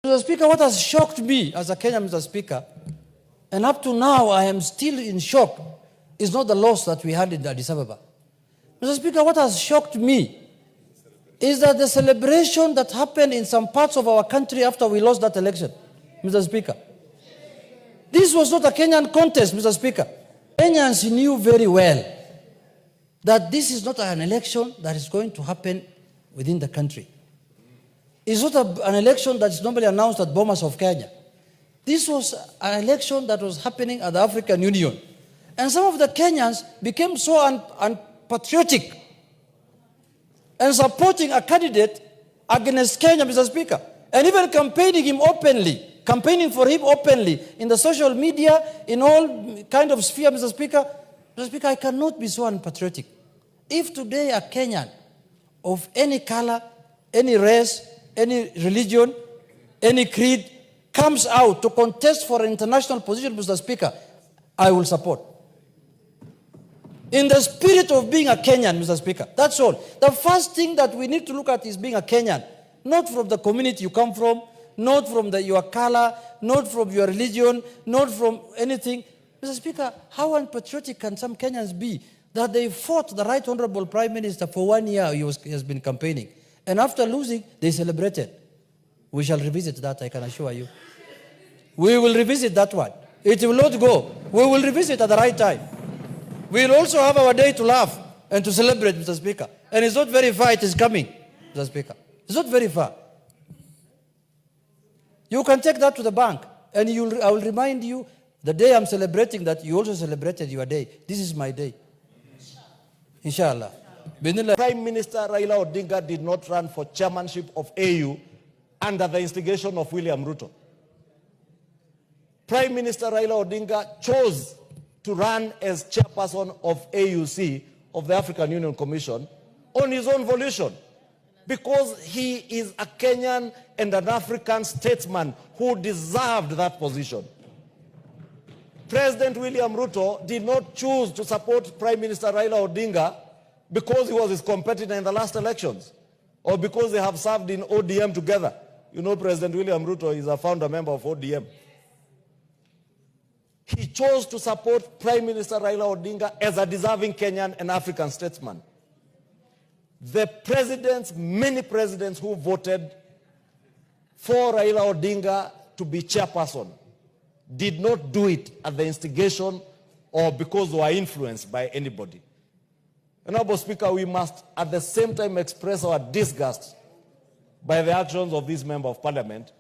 Mr. Speaker, what has shocked me as a Kenyan, Mr. Speaker, and up to now I am still in shock, is not the loss that we had in Addis Ababa. Mr. Speaker, what has shocked me is that the celebration that happened in some parts of our country after we lost that election, Mr. Speaker. This was not a Kenyan contest, Mr. Speaker. Kenyans knew very well that this is not an election that is going to happen within the country. It's not an election that is normally announced at Bomas of Kenya. This was an election that was happening at the African Union. And some of the Kenyans became so unpatriotic and supporting a candidate against Kenya, Mr. Speaker, and even campaigning for him openly in the social media, in all kind of sphere, Mr. Speaker. Mr. Speaker, I cannot be so unpatriotic. If today a Kenyan of any color, any race, any religion, any creed comes out to contest for an international position, Mr. Speaker, I will support. In the spirit of being a Kenyan, Mr. Speaker. That's all. The first thing that we need to look at is being a Kenyan. Not from the community you come from, not from your color, not from your religion, not from anything. Mr. Speaker, how unpatriotic can some Kenyans be that they fought the Right Honorable Prime Minister for 1 year he has been campaigning. And after losing, they celebrated. We shall revisit that, I can assure you. We will revisit that one. It will not go. We will revisit at the right time. We will also have our day to laugh and to celebrate, Mr. Speaker. And it's not very far, it is coming, Mr. Speaker. It's not very far. You can take that to the bank, and I will remind you, the day I'm celebrating that, you also celebrated your day. This is my day. Inshallah. Prime Minister Raila Odinga did not run for chairmanship of AU under the instigation of William Ruto. Prime Minister Raila Odinga chose to run as chairperson of AUC, of the African Union Commission, on his own volition, because he is a Kenyan and an African statesman who deserved that position. President William Ruto did not choose to support Prime Minister Raila Odinga because he was his competitor in the last elections, or because they have served in ODM together. You know, President William Ruto is a founder member of ODM. He chose to support Prime Minister Raila Odinga as a deserving Kenyan and African statesman. The presidents, many presidents who voted for Raila Odinga to be chairperson, did not do it at the instigation or because they were influenced by anybody. Honorable Speaker, we must at the same time express our disgust by the actions of this Member of Parliament,